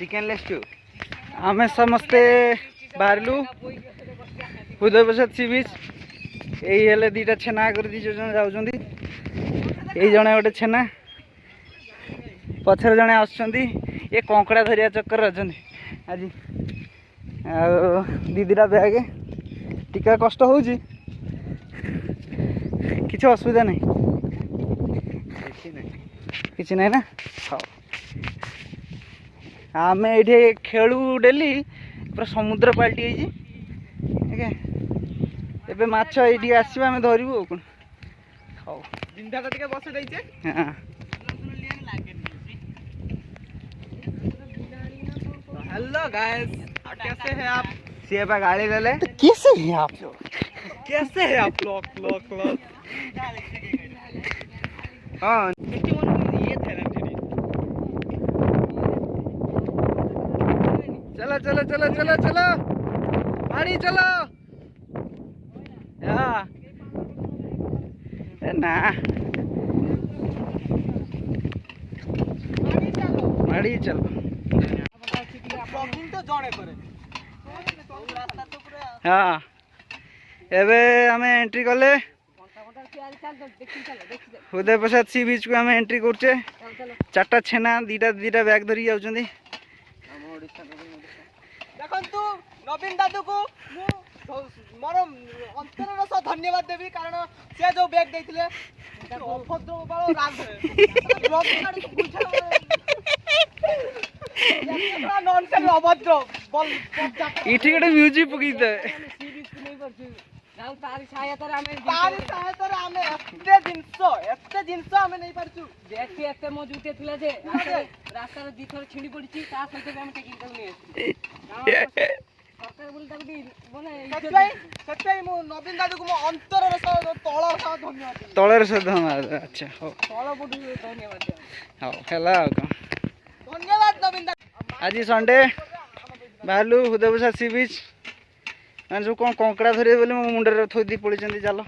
Chicken लेस्टू आमे समस्ते बाहरलु उदय प्रसाद सी बीच यही हेले दीटा छेना कर दी जन जाउछंदी एई जणे गोटे छेना पछर जणे आछंदी ये कंकड़ा धरिया चक्कर अछंदी आज आ दीदीरा बैग टिका कष्ट होउची किछ असुविधा नहीं किछ नहीं ना हाँ आम ये खेलु डेली पूरा समुद्र पलटि एबे माछ ये आसवा आम धरबू कौन हाँ हेलो गाइस कैसे हैं आप सी पे गाड़ी ले ले कैसे हैं आप लोग कैसे हैं आप लोग हाँ ये थे ना चलो चलो चलो चलो चलो गाड़ी चलो ना गाड़ी चलो हाँ एबे हमें एंट्री कले उदय प्रसाद सी बीच को हमें एंट्री करचे चारटा छेना दीटा दीटा बैग धरी जाउछंदी देखंतु नवीन दादू को मोर अंतर सह धन्यवाद देवी कारण से जो बैग देथिले अभद्र बालो राज ब्लॉग काढ नॉनसेंस अभद्र बल इठी गोटे म्यूजिक पकई दे तारी सहायता आमे एते जिंस आमे नहीं परछु देखि एते मौजूद थिला जे रास्ता रे दिथर छिड़ी पड़छि ता सहित हम टेकिंग कर नै सरकार बोल ताकि माने सच्चाई मो नवीन दादू को मो अंतर रे तळर सह धन्यवाद तळर सह धन्यवाद अच्छा हो तळ बुडू धन्यवाद हो हेला धन्यवाद नवीन दादू आज संडे बाहरलु उदय प्रसाद सी बीच मैंने जो कौन कंकड़ा धरे बोले मो मुंडे थोदी पड़ी जाल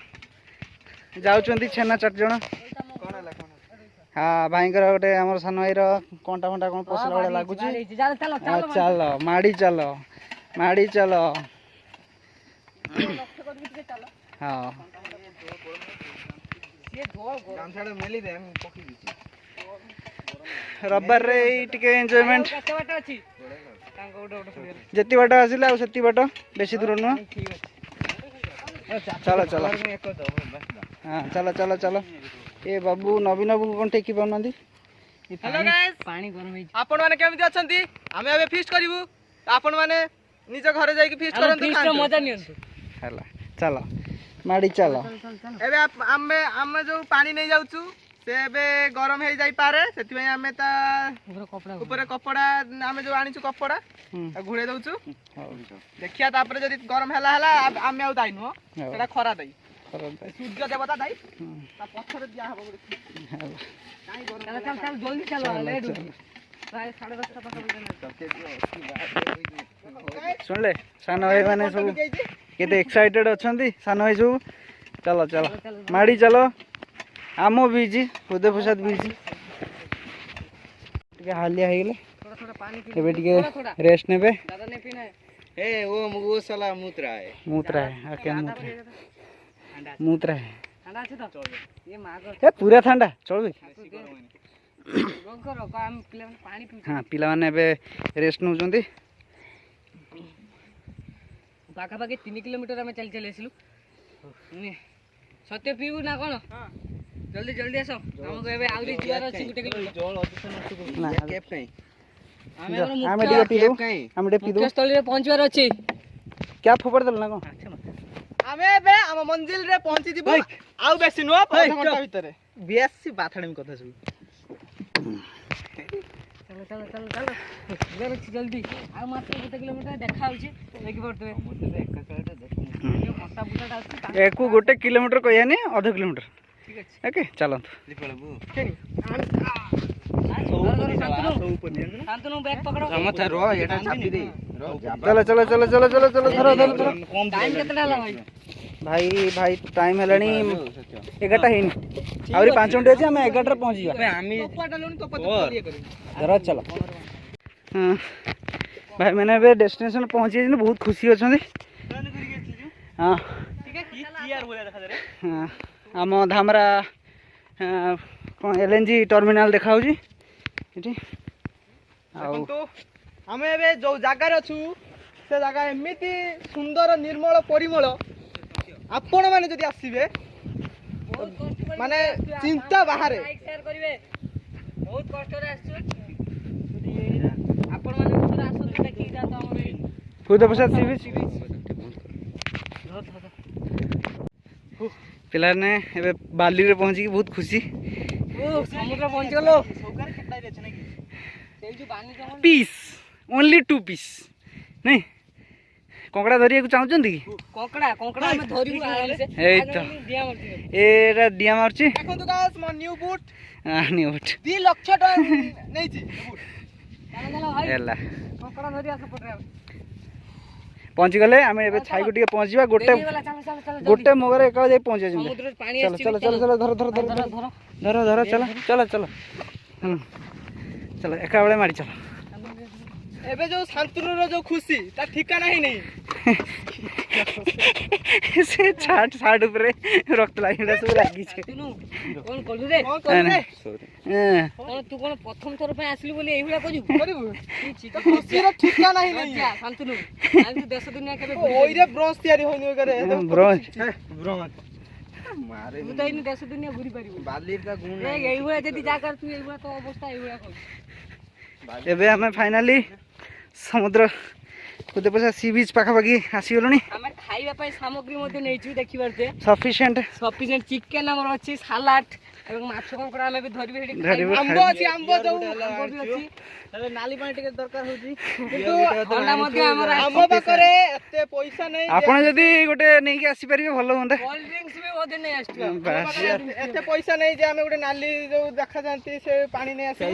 जाऊँच छेना 4 जन हाँ भाई गोटे आम सान भाई कंटा फंटा कौन पसला भाई लगुच चल माड़ी चल हाँ रविवार रे एंजॉयमेंट जिति बाट आसिला आ सेति बाट बेसी दूर नुह चलो चलो हाँ चलो चलो चलो ए बाबू नवीन बाबू कौन टेकी पाना हेलो गाइस पानी गरम है आपण माने केमिति अछंती हमें अबे फीस्ट करिवु आपण माने निज घरे जाई कि फीस्ट करंतु फीस्ट मजा नियंतु हला चलो माड़ी चलो एबे आमे जो पानी नहीं जाउछु से एबे गरम हे जाई पारे सेति भाई आमे ता ऊपर कपड़ा आमे जो आनिछु कपड़ा घुड़े दउछु देखिया तापर जदी गरम हला आमे आउ दाई नो सेटा खरा दाई सूर्य देवता दाई ता पत्थर दिया हबो काई गरम चल चल जल्दी चलो लेट प्राय 10:30 पास सुन ले सान भाई माने सब केते एक्साइटेड अछंती सान भाई सब चलो चलो माड़ी चलो आम बीच उदय प्रसाद बीच हालिया हो गए रेस्ट ने वो साला मूत्रा है क्या मूत्रा है पूरा ठंडा चल हाँ पिला माने रेस्ट नौ पाखापाखि 3 किलोमीटर आम चल चल आसलु सत्य पीबू ना कौन जल्दी जल्दी आस हमको एबे आउरी जुआर अछि गुटे जल ना कैप नहीं आमे टिके पीदो आमे टिके पीदो स्थल रे पहुंचवार अछि क्या फोपड़ दल ना को आमे एबे हम मंजिल रे पहुंची दिबो आउ बेसी नो 5 घंटा भीतर बेसी बाथाणी में कथा सुन चलो चलो चलो चलो जल्दी जल्दी आ मात्र 1 किलोमीटर देखा होछि देखि पड़तबे मोटा बुटाटा अछि एको 1 किलोमीटर कहया ने आधा किलोमीटर ठीक अछि ओके चलो शांतनु बैग पकड़ो समझ रो एटा चाबी दे चलो चलो चलो चलो चलो चलो धरो धरो टाइम केतना हला भाई भाई भाई टाइम हेलानी 11टा हेनी आउरी 5 मिनिट अछि हम 11 रे पहुंची जा आमी पप्पाटा लोनी तो पता ये करी धरो चलो हाँ भाई मैंने ए डेस्टिनेशन पहुँची जाइए बहुत खुशी अच्छा हाँ हाँ आम धामरा कौन एलएनजी टर्मिनाल देखा ये आम ए जो जगार अच्छु से जगह एमती सुंदर निर्मल परिमल आपण मैंने जदि आसबे माने चिंता बाहर बहुत कष्ट आपण माने खुद प्रसाद सी बीच पिला ने एबे बाली रे पहुंची की बहुत खुशी समुद्र पहुंच गलो पीस ओनली 2 पीस नहीं कंकड़ा धरिया को चाहउछंती की कोकड़ा कोकड़ा में धरिबु आराम से एई तो दिया मरती एरा डिया मारची देखंतु गाइस मो new boot new boot 2 lakh टका नै छी बूट चलो भाई एला कोकड़ा धरि आस पटरे पहुंची गले आमे एबे छाई को टिके पहुंचीबा गोटे मोगरे एका जाई पहुंचे जिंदे समुद्र पानी चलो चलो चलो चलो धरो धरो धरो धरो धरो चलो चलो चलो चलो एका बेले मारी चलो एबे जो शांतनु जो खुशी ता ठिकाना ही नहीं से छाट छाट ऊपर रक्त लागिला सब लागी छे तुनु कोन कलु रे कोन कर रे कोन तू कोन प्रथम थोर पे आसली बोली एहुला कजु करिबु तो खुशी रो ठिकाना ही नहीं जा शांतनु आज देश दुनिया केबे ओइ रे ब्रोंज तयारी होइनी करे ब्रोंज मारे तू तो इन देश दुनिया घुरी परिबु बाली का गुण ए एहुला जदी जा कर तू एहुला तो अवस्था एहुला कजु एबे हमें फाइनली समुद्र खुद पैसा सी बीच पाखापाखि आसीगलुनी हमें खाइबा पई सामग्री मध्ये नेइछु देखि परते सफिशिएंट सफिशिएंट चिकन हमर अछि सलाड एवं माछ कोकड़ा में भी धरबे हेडी धरिबे आंबो अछि आंबो जो आंबो भी अछि तबे नाली पानी टिके दरकार होची किंतु अंडा मध्ये हमर आंबो पाकरे एते पैसा नै आपण जदी गोटे नै के आसी परिबे भलो होंदा कोल्ड ड्रिंक्स भी मध्ये नै आछियो बस एते पैसा नै जे हमें गोटे नाली जो देखा जानती से पानी नै आसी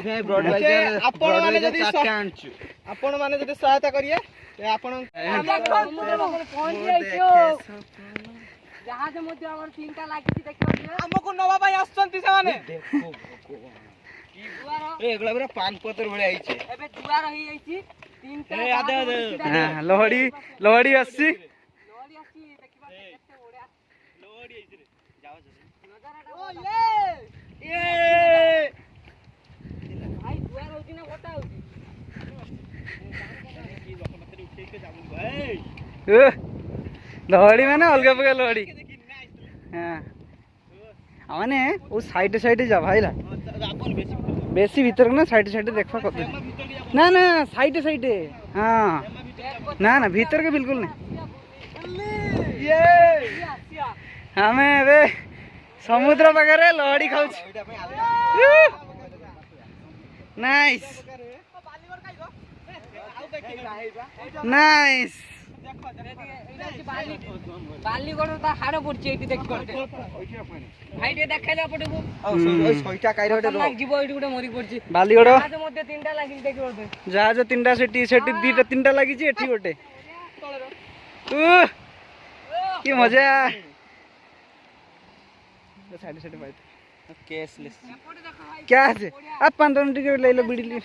आपण माने जदी आपण माने जदी सहायता करिए ते आपण पहुंच जाइछो जहाज मध्ये हमर तीनटा लागिछि देखियो हमको नवा भाई आछंती से माने ए एगला बरा पान पतर भळे आइछे एबे दुआर होई आइछि तीनटा ए आदे हां लोहड़ी आसी लोहड़ी आछि देखिबा केते ओडा लोहड़ी आइछि रे जाओ नजारा ओ ये भाई दुआर होछि ना गोटा होछि लोहड़ी माने अलगा प्रकार लोहड़ी हाँ आने वो साइड साइड जा भाईला बेसी भीतर ना साइड साइड देखा कत ना ना साइड साइड हाँ ना ना भीतर के बिल्कुल नहीं ये हमें वे समुद्र पाखे लोहड़ी खाऊ नाइस नाइस बाली गोड़ ता हाड़ पड़छि एटी देख करते भाई टे देखाइला पडबो ओइ सइटा काइरो लाग जीवो एटी गुटे मरि पड़छि बालीगड़ आज मध्ये तीनटा लागि देख करते जहाज तीनटा सेटी सेटी दीटा तीनटा लागि छी एठी गोटे की मजा साइड साइड बाइट केसलेस क्या है आप 15 मिनट के ले लो बीड़ी ली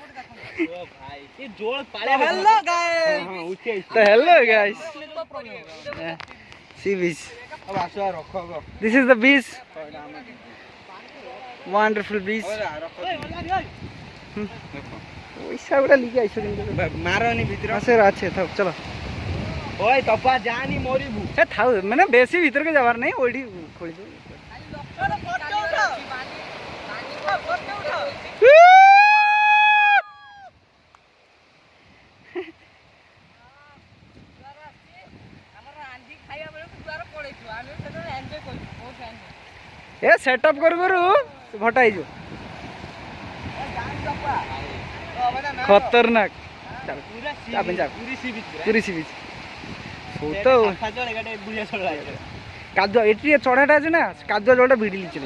ये जोड़ पाले हेलो गाइस हां उठे तो हेलो गाइस सी बीच अब आसो रखो this is the beach wonderful beach पैसा बड़ा लिखे आइसो मारनी भीतर आसे अच्छे था चलो ओए तपा जानी मोरीबू ए था माने बेसी भीतर के जाबार नहीं ओडी खोली दो ए सेटअप करू घटाई जो खतरनाक चल पूरी सी बीच तो कादुआ एटी चढ़ाटा अच्छे ना कादुआ जलटा भिड़ी लीचे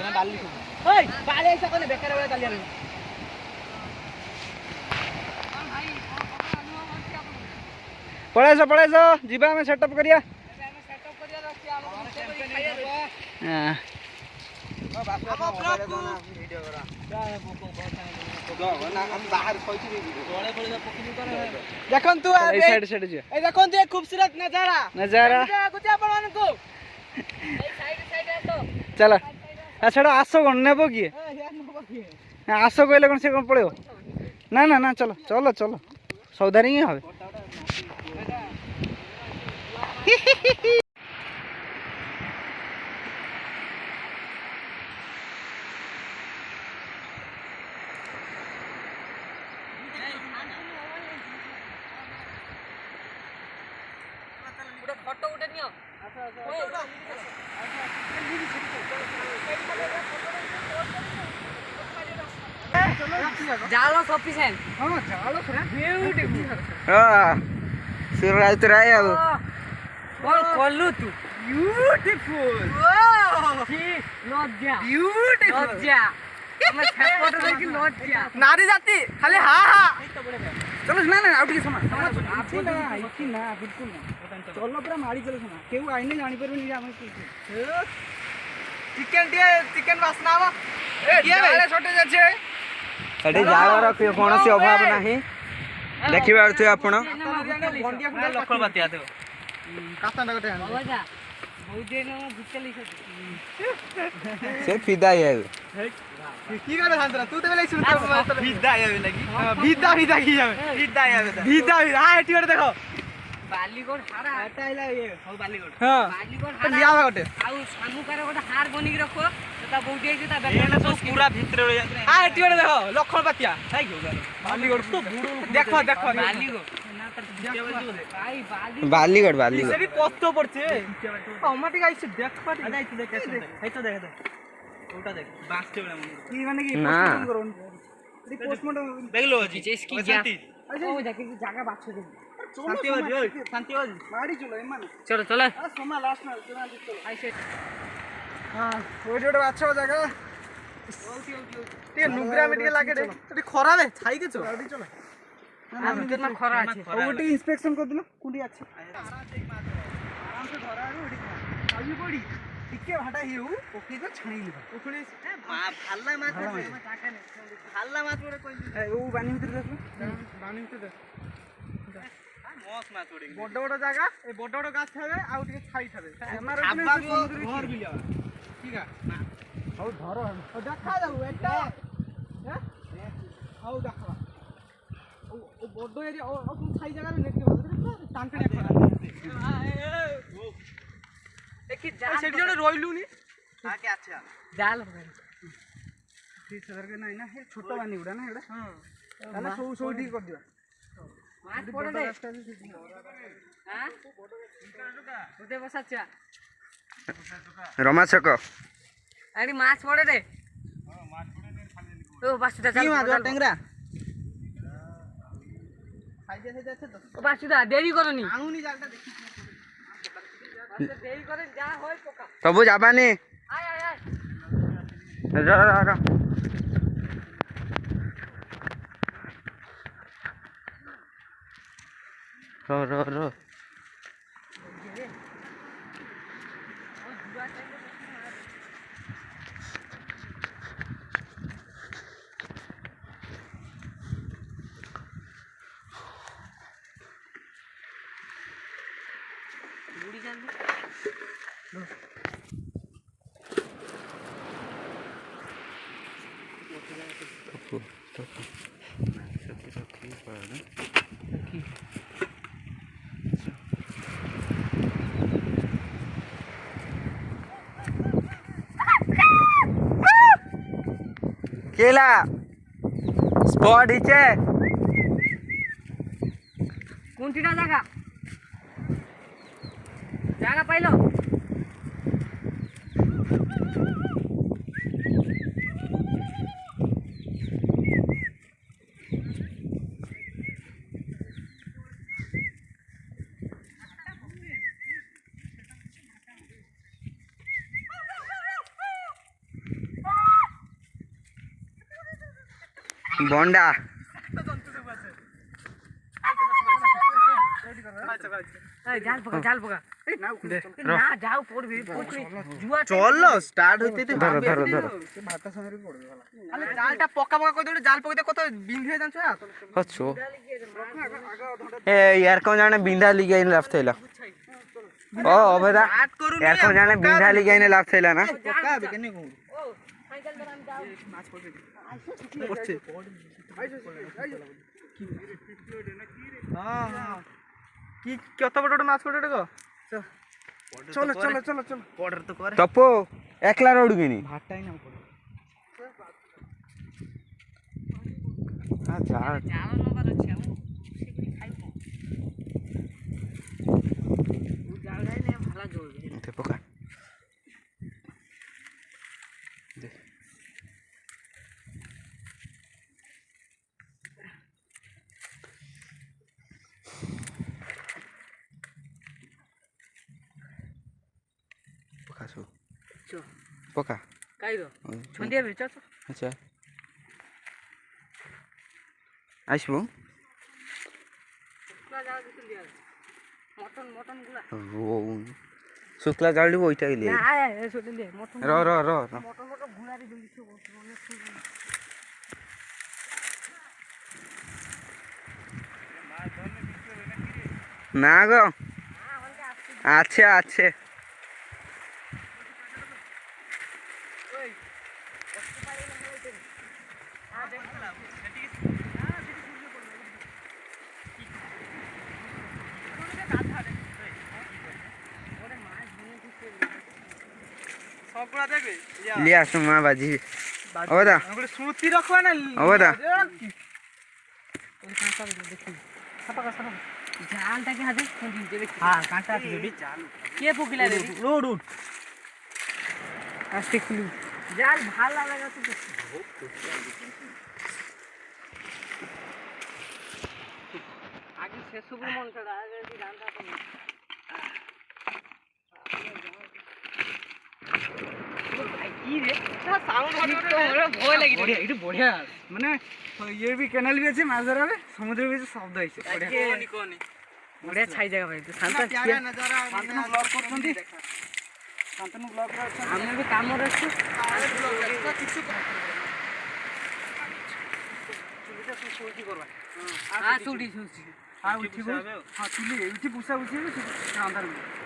पळाइस जीवा आम सेटअप करिया ଦେଖନ୍ତୁ ଏଇ ସାଇଡ ସାଇଡ ଯିବା ଏଇ ଦେଖନ୍ତୁ ଏ ଖୁବସୁରତ ନଜାରା ନଜାରା ଦେଖୁଛି ଆପଣ ମାନଙ୍କୁ ଚାଲ ଛାଡ଼ ଆସ କ'ଣ ନେବ କିଏ ଆସ କହିଲେ କ'ଣ ସେ କ'ଣ ପଳେଇବ ନା ନା ନା ଚଲ ଚଲ ଚଲ ସଉଦାରେ ହିଁ হবে ଫଟୋ ଗୋଟେ ନିଅ ଜାଳ ସଫିସିଏଣ୍ଟ ହଁ ଜାଳ ବିୟୁଟିଫୁଲ ଶିବରାତ୍ରି ଆଉ କଣ କଲୁ ତୁ ବିୟୁଟିଫୁଲ ଲଜ୍ଜା ବିୟୁଟିଫୁଲ ଲଜ୍ଜା ଆମେ ସେପଟ ଦେଖି ଲଜ୍ଜା ନାରୀ ଜାତି ଖାଲି ହା ହା চলো না না ଆଉ ଟିକେ ସମୟ ଏଠି ନା ବିଲକୁଲ ନା ଚଲ ପୁରା ମାଡ଼ି ଚଲ ସମୟ କେଉ ଆଇନେ ଜାଣିପାରିବେନି ଯେ ଆମେ ଚିକେନ ବାସ୍ନା ହବ ଜାଳ ସଟେଜ ଅଛି ଏଠି ଜାଳର କୌଣସି ଅଭାବ ନାହିଁ ଦେଖିପାରୁଥିବେ ଆପଣ ସେ ଫିଦା ହେଇଯାଉ কি করে শান্তরা তুই তো বেলাই শুনতে ভিদা যাবে নাকি ভিদা ভিদা কি যাবে ভিদা যাবে ভিদা ভিদা হ্যাঁ এটি করে দেখো ବାଲିଗୋଡ ହାରା এটা আইলা ইয়ে হল বালিগড় ହଁ ବାଲିଗୋଡ তো ହାରା লিয়া গটে ଆଉ ସାମୁକାର ଗୋଟେ ହାର ବନିକି ରଖ ତା ବୋଉଟି ହେଇଛି ତା ଏଇନା ସବୁ ପୁରା ଭିତରେ ରହି ଯାଉଛି হ্যাঁ এটি করে দেখো লক্ষণ পাতিয়া হাই গো বালিগড় তো বুড়ো দেখো দেখো ବାଲିଗୋଡ ନା ତାର ଭାଇ ବାଲିଗଡ଼ ବାଲିଗଡ଼ সেটি কষ্ট পড়ছে অমাটিক আইছে দেখ পাটি যাইছি দেখ এই তো দেখ দেখ ওটা দেখ বাঁচতে বলে মনে কি মানে কি না। পোস্টমর্টম করুন এটি পোস্টমর্টম দেখলো জি इसकी শান্তি ও দেখি জায়গা বাছু দে শান্তিবাজি ওই শান্তিবাজি মাড়ি চলো এମାନେ চলো চলো আ সমা লাস্ট না চলো চলো আইসে ହଁ ওইটি ଗୋଟେ ବାଛ ଜାଗା ଟିକେ নুগ্রামে ଟିକେ লাগে রে এটি খরাবে ছাই গেছো ଆଉ ଟିକେ ଚଲ আর ভিতর না খরা আছে ଆଉ ଟିକେ ইন্সপেকশন କରିଦେଲ কোনটি আছে ଆରାମସେ ଧରା ଆରୁ ଏଠି ଆଉ ବି କୋଡ଼ି ଟିକେ ଭାଟା ହେଉ ପକେଇ ତ ଛାଣିଲି উখুলি ভাল্লা মাছ ভাল্লা মাছ ওরে কই ও বানি ভিতরে দেখো বানি তো দেখ মস মাছ ওড়ে বড় বড় জায়গা এই বড় বড় গাছ থাকবে আর ଟିକେ ছাই থাকবে আমার ওখানে ঘর বিলিয়া ঠিক আছে ହଉ ଧର ও দেখা যাও এটা হ্যাঁ আও দেখা ও বড় এরিয়া ও তুমি ছাই জায়গা নেকি টানটানি করা দেখি সেটি জন্য রইলুনি আগে আচ্ছা জাল নাই না হে ছোট বানি গুড়া না এটা তাহলে সৌ সৌ ঠিক କରିଦିବା মাছ পড়ে দে হ্যাঁ ওতে বসাচ্ছা ରମାଛକ আরে মাছ পড়ে দে ও বাসুদা চাল টেংরা সাইজে সাইজে আছে তো ও বাসুদা দেরি করনি আঙুনি জালটা দেখি দেরি করে যা হয় পোকা ସବୁ যাবানি আয় আয় আয় ର বুড়ি জাল কেলা স্পট হিচে কোনটিটা জায়গা জায়গা পাইলো বন্ডা জাল পকা জাল পকা না যাও পড়বি জুয়া চলো স্টার্ট হইতে ধরো ধরো ধরো আরে জালটা পকা পকা করে দিলে জাল পকাইতে কত বিন্ধি হয়ে যাচ্ছে হচ্ছো এ ইয়ার কোন জানে বিন্ଧା লিগাইন লাভ থইলা ও অবেদা স্টার্ট করুন ইয়ার কোন জানে বিন্ଧା লিগাইন লাভ থইলা না পকা হবে কেন কো ও সাইকেল ধরে আমি যাও করছে হ্যাঁ হ্যাঁ কি কত বড় মাছ পড়ে গো চলো চলো চলো চলো অর্ডার তো করে তপো একলা রড়ুগিনি ভাতটাই নাম করে আচ্ছা জাল নবার আছে আমি সেগুলি খাইবো ও জাল গায় না ভালো জ্বলবে তে পোকা পোকা সু চো পোকা কাইরো ছন্দিয়া বে চো আচ্ছা আসবো শুকলা জাল দিতে দিয়া মটন মটন গুলা শুক্লা জাল দিব ওইটা গেলি না আয় এ ছুটে দে মটন র র র মটন মটন ঘুরারি দিলি তো অনেক সুন্দর না গো আছে আছে সবগুলা দেখবে লিয়া সমা বাজি ওদা আমরা স্মৃতি রাখবা না ওদা জালটাকে হাতে কোনদিন দেবে হ্যাঁ কাঁটা আছে বেবি জাল কে পকিলা রে রোড উঠ আস্তে খুলু জাল ভাল লাগে তো আগে শেষ করে মন ছাড়া আগে কি রান্না করব কি রে সাউন্ড হলো ভয় লাগে বড়িয়া এটা বড়িয়া মানে ইয়ে भी कैनाल भी আছে মাছ ধরাবে সমুদ্র भी শব্দ হইছে কোনি কোনি বড়িয়া ছাই জায়গা ভাই তো শান্ত প্যারা নজারা শান্তনু ব্লগ করছন্তি শান্তনু ব্লগ করছন্তি আমি भी काम में रहছি কিছু চুলিটা সুই কি করবা हां चुड़ी चुड़ी হ্যাঁ উঠি হ্যাঁ চুলি উঠি পুষা উঠি আন্দার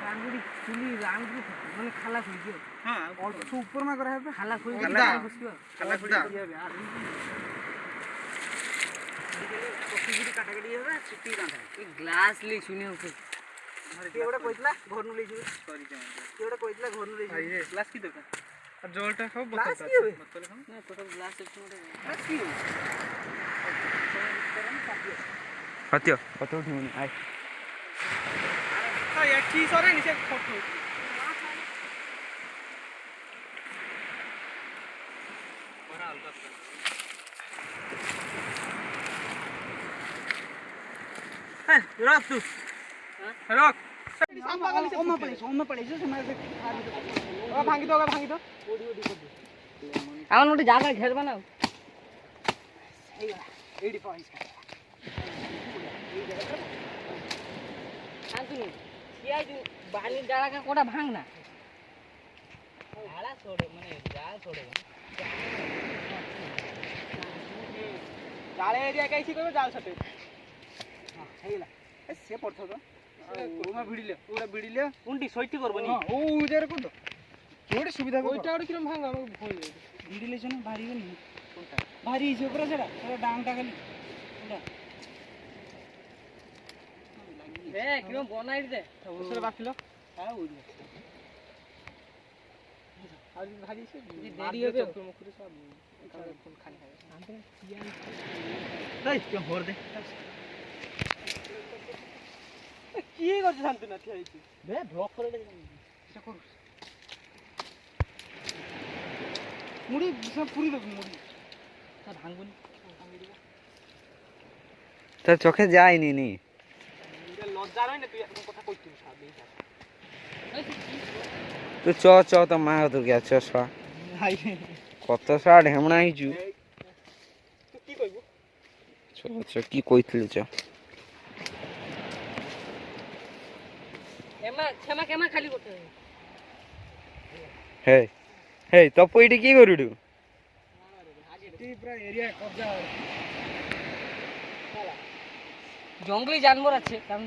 आंगुरी चुली आंगुरी মানে খালা কই দিও হ্যাঁ অল্প উপর মা করা হবে খালা কই খালা। বসিও খালা খুদা কফিগুড়ি কাটাকাটি হবে চুটি কাটা এই গ্লাস লি শুনি ওকে কেউটা কইতলা ঘর নু লইছি সরি কেউটা কইতলা ঘর নু লইছি এই গ্লাস কি দরকার আর জলটা খাও গ্লাস বোতল কি হবে? বোতল খাও না টোটাল গ্লাস একটু গ্লাস কি হবে? সত্য কত উঠিমনি আয় হ্যাঁ একই সরে নিচে ফটো হ্যাঁ রাখ তুই রাখ ওমা পড়েছে সমাজ ভাঙি তো ভাঙি তো আমার ওটা জায়গা ঘের বানাও এইডি পাইছ শান্তনু সিয়াই দিন বালির জায়গা কোটা ভাঙ না আলা ছড়ে মানে জাল ছড়ে জালে এরিয়া কাইছি কইবে জাল ছটে ହେଇଗଲା ସେ ପଡଥ ତ ଓମା ଭିଡିଲେ ପୁରା ଭିଡିଲେ কোনটি সইটি করব নি ହଁ ଓ ଉଜାରେ କୋଟ ଯୋଉଠି ସୁବିଧା ওইটা ওটা কিরম ভাঙ আমাকে ভয় লাগে ଭିଡିଲେ ସେନ ଭାରି ଗନି କୋନଟା ଭାରି ହେଇଛି ପୁରା ସେଟା ପୁରା ଡାଙ୍ଗଟା ଖାଲି କୋନଟା এ কিরম বনাই দে ওসরে বাকিলো হ্যাঁ ওই আর ভাজি সে দেরি হবে মুখরে সব কোন খান খায় তাই কে হর দে কি করছ শান্তি না ঠিক হইছি বে ব্লক করে দে সে কর মুড়ি সব পুরি দেব মুড়ি তা ভাঙবনি তোর চোখে যায়নি নি এটা লজ্জা রই না তুই এরকম কথা কইছিস সাবি তুই চ তো মা তোর গে চ ভাই কত সা ঢেমনা হইছু তুই কি কইবো চ কি কইছিলি চ ক্ষমা ক্ষমা খালি করতে হবে হে হে তপু এটি কি করুডু জঙ্গলি জানোয়ার আছে কারণ